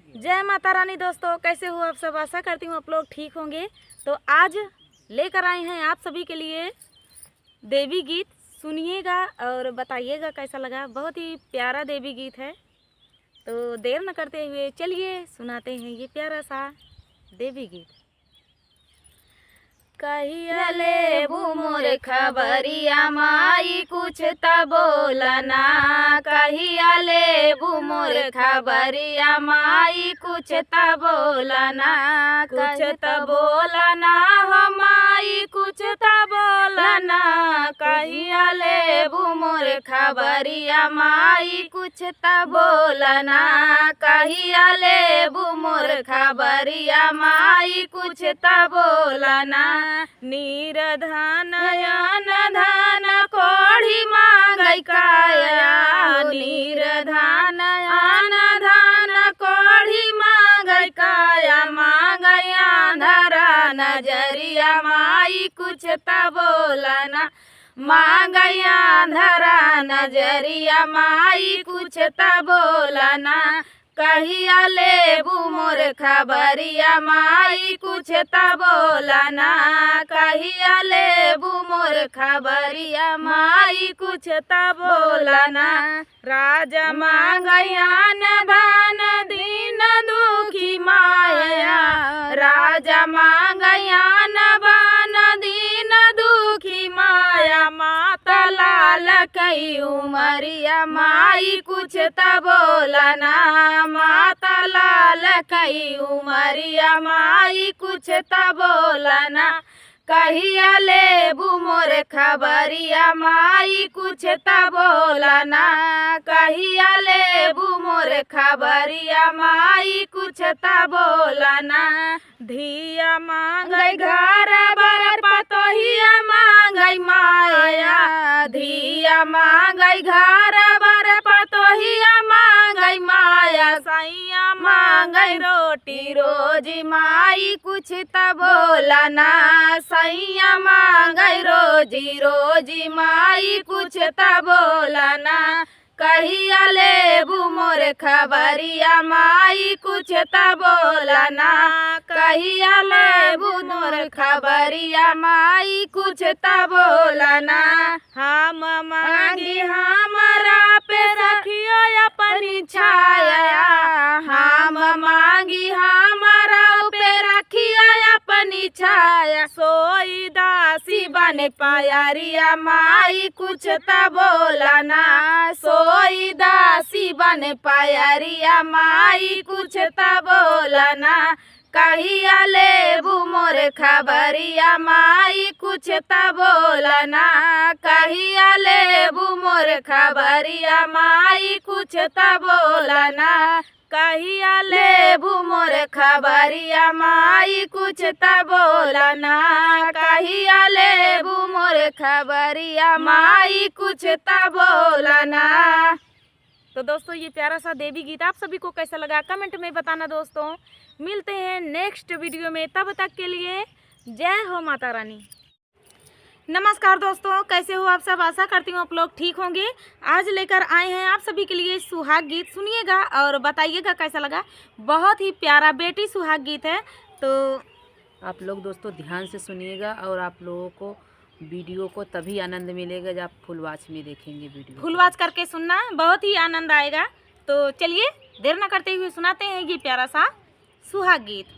जय माता रानी। दोस्तों कैसे हो आप सब? आशा करती हूँ आप लोग ठीक होंगे। तो आज लेकर आए हैं आप सभी के लिए देवी गीत। सुनिएगा और बताइएगा कैसा लगा। बहुत ही प्यारा देवी गीत है। तो देर न करते हुए चलिए सुनाते हैं ये प्यारा सा देवी गीत। कहिया लेबू मोर खबरिया माई कुछ त बोलना। कहिया लेबू मोर खबरिया माई कुछ त बोलना। कुछ त बोलना हो माई कुछ त बोलना। कहिया लेबू मोर खबरिया माई कुछ त बोलना। कहिया लेबू मोर खबरिया माई कुछ त बोलना। नीरधन यान धन कोढ़ी मांगई काया। नीरधन यान धन कोढ़ी मांगई काया। मांगया धरा नजरिया माई कुछ त बोलना। मांगया धरा नजरिया माई कुछ त बोलना। कहिया लेबू मोर खबरिया माई कुछ त बोलना। कहिया लेबू मोर खबरिया माई कुछ त बोलना। राजा मांगयान धन दीन दुखी माया। राजा मांगयान बन दीन दुखी माया। माता लाल कई उमरिया माई कुछ त बोलना। माता लाल कई उमरिया माई कुछ त बोलना। कहिया लेबू मोर खबरिया माई कुछ त बोलना। कहिया लेबू मोर खबरिया माई कुछ त बोलना। धिया मांगई घर बर पतोहिया मांगई माया। धिया मांगई घर बर पतोहिया मांगई माया। सैया मांगई रोटी रोजी माई कुछ त बोलना। सैया मांगई रोजी रोजी माई कुछ त बोलना। कहिया लेबू मोर खबरिया माई कुछ त बोलना। कहिया लेबू मोर खबरिया माई कुछ त बोलना। हम मांगी हमरा पे रखियो अपनी छाया। हम मांगी हमरा पे रखियो अपनी छाया। सोई दासी बन पायरिया माई कुछ त बोलना। सोई दासी बन पायरिया माई कुछ त बोलना। कहिया लेबू मोर खबरिया माई कुछ त बोलना। कहिया लेबू मोर खबरिया माई कुछ त बोलना। कहिया लेबू मोर खबरिया माई कुछ त बोलना। कहिया लेबू मोर खबरिया माई कुछ त बोलना। तो दोस्तों ये प्यारा सा देवी गीत आप सभी को कैसा लगा कमेंट में बताना। दोस्तों मिलते हैं नेक्स्ट वीडियो में, तब तक के लिए जय हो माता रानी। नमस्कार दोस्तों, कैसे हो आप सब? आशा करती हूँ आप लोग ठीक होंगे। आज लेकर आए हैं आप सभी के लिए सुहाग गीत। सुनिएगा और बताइएगा कैसा लगा। बहुत ही प्यारा बेटी सुहाग गीत है। तो आप लोग दोस्तों ध्यान से सुनिएगा और आप लोगों को वीडियो को तभी आनंद मिलेगा जब आप फुल वॉच में देखेंगे। वीडियो फुल वॉच करके सुनना, बहुत ही आनंद आएगा। तो चलिए देर न करते हुए सुनाते हैं ये प्यारा सा सुहाग गीत।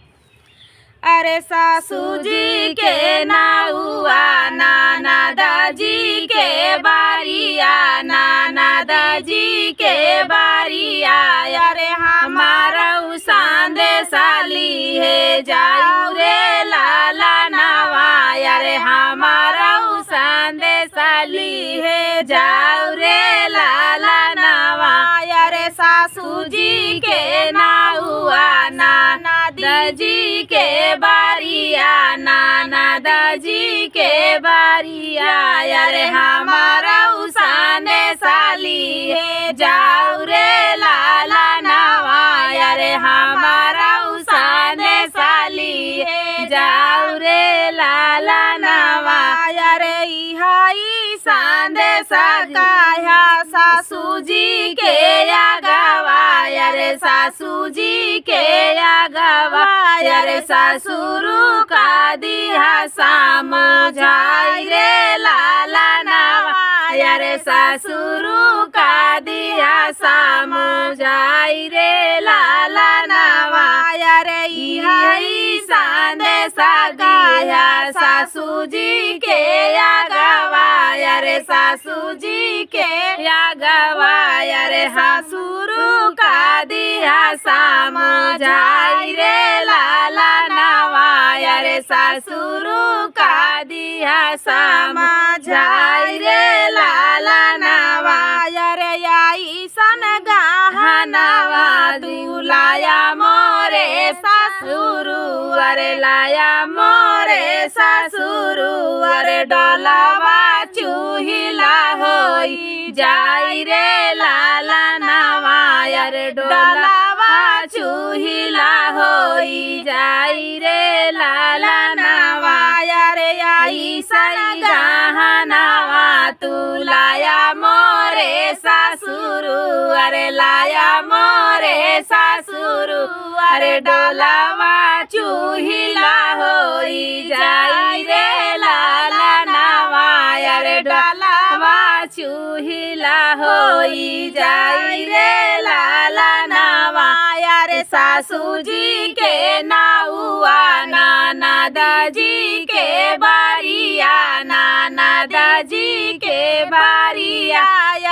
अरे सासू जी के नाउआ नाना दाजी के बारिया। नाना दाजी के बारिया। अरे हमारा सांदे साली है जाऊ रे लाला नवा। अरे हमारा सांदे साली है जाऊ रे लाला नवा। अरे सासू जी के नाउआ नाना दाजी के बारिया। नाना दाजी के बारिया। अरे हमारा सांदे साली है जाऊ रे लाला नवा। अरे हमारा सांदे साली है जाऊ रे लाला नवा। अरे इहाई सांदे सकाया सासू सासू जी के आगवा अरे सासू जी के आगवा अरे ससुरु का दिया समझाई रे लाला नवा अरे ससुरु का दिया समझाई रे लाला नवा अरे यही संदेशा गाया सासू जी के आगवा अरे सासू जी के आगवा अरे ससुरु का दिया समझाई रे लाला नवा अरे ससुरु का दिया समझाई रे लाला नवा अरे आई सन गहनवा दुलाया मोरे ससुरु अरे लाया मोरे ससुरु अरे डोलावा चूहिला होई जाई रे लाला नवा अरे डोलावा चूहिला होई जाई रे लाला नवा अरे आई सई गहनवा तू लाया मोरे ससुरु अरे लाया मोरे ससुरु अरे डोलावा चूहिला होई जाई रे लाला नवा अरे डोलावा चूहिला होई जाई रे लाला नवा अरे सासू जी के नाउआ ननद जी के बारिया ननद जी के बारिया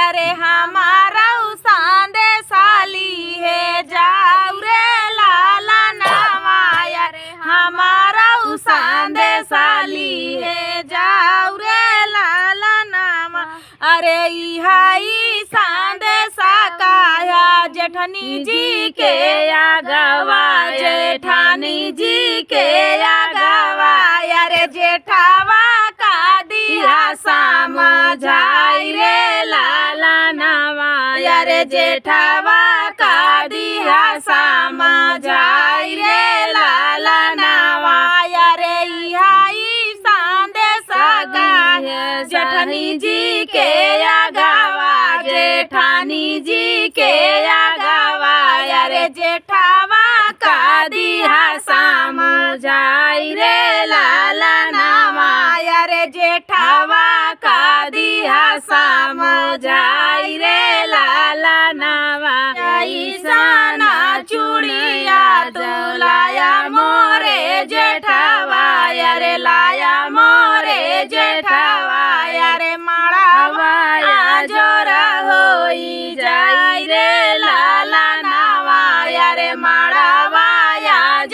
अरे हमारा सांदे साली है जाऊ रे लाला नवा अरे हमारा सांदे साली है जाऊ रे लाला नवा अरे इहाई सांदे साकाया जेठनी जी के आगवा जेठानी जी के आगवा अरे जेठावा का दिया समझाई रे लाला नवा अरे जेठावा का दिया समझाई रे लाला नवा अरे इहाई संदेशा गाया जेठनी जी के आगवा जेठानी जी के आगवा अरे जेठावा का दिया समझाई रे लाला नवा अरे जेठावा का दिया समझाई रे लाला नवा ऐसाना चूड़िया दुलाया मोरे जेठावा अरे लाया मोरे जेठावा अरे माड़ावा जोरा होई जाई रे लाला नवा अरे माड़ावा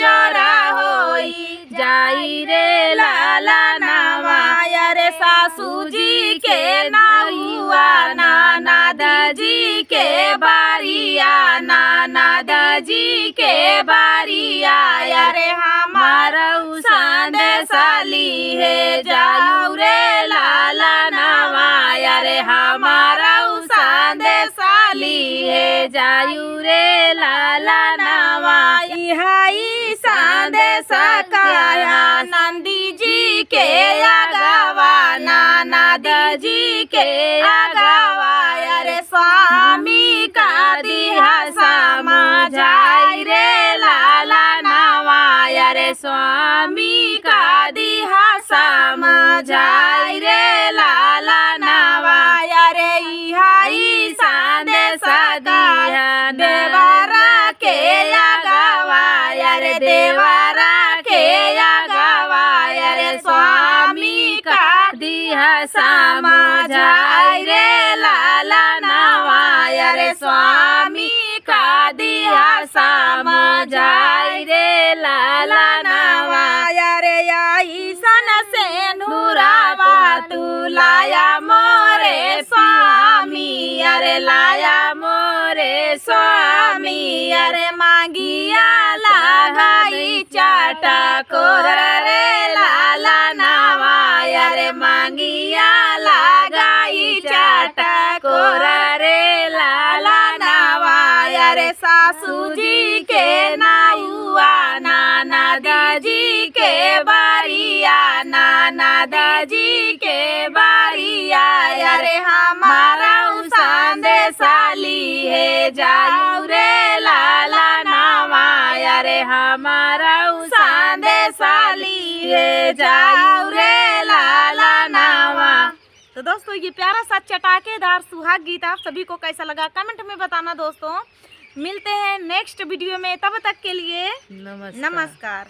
जोरा होई जाई रे लाला नवा अरे सासू जी के नाउआ ननद जी के बारिया ननद जी के बारिया अरे हमारा संदेशाली है जाऊ रे लाला नवा अरे हमारा संदेशाली है जाऊ रे लाला नवा इहाई संदेशा काया नंदी जी के आगवा ननद जी के आगवा अरे स्वामी का दिया समझाई रे लाला नवा अरे स्वामी का दिया समझाई रे लाला नवा अरे इहाई संदेशा दिया देवारा के आगवा अरे देवारा के आगवा अरे स्वामी का दिया समझाई रे लाला नवा अरे स्वामी का दिया समझाई रे लाला नवा अरे आई सन से नूरावा तू लाया मोरे स्वामी अरे लाया मोरे स्वामी अरे मांगिया लगाई चाटा कोर रे लाला नवा अरे मांगिया लगाई चाटा कोर रे लाला नवा अरे सासू जी के नाउआ ननद जी के बारिया ननद जी के बारिया अरे हमारा संदेश रे हमारा संदेशाली रे जाऊ रे लाला नावा। तो दोस्तों ये प्यारा सा चटाकेदार सुहाग गीत आप सभी को कैसा लगा कमेंट में बताना दोस्तों। मिलते हैं नेक्स्ट वीडियो में, तब तक के लिए नमस्कार। नमस्कार।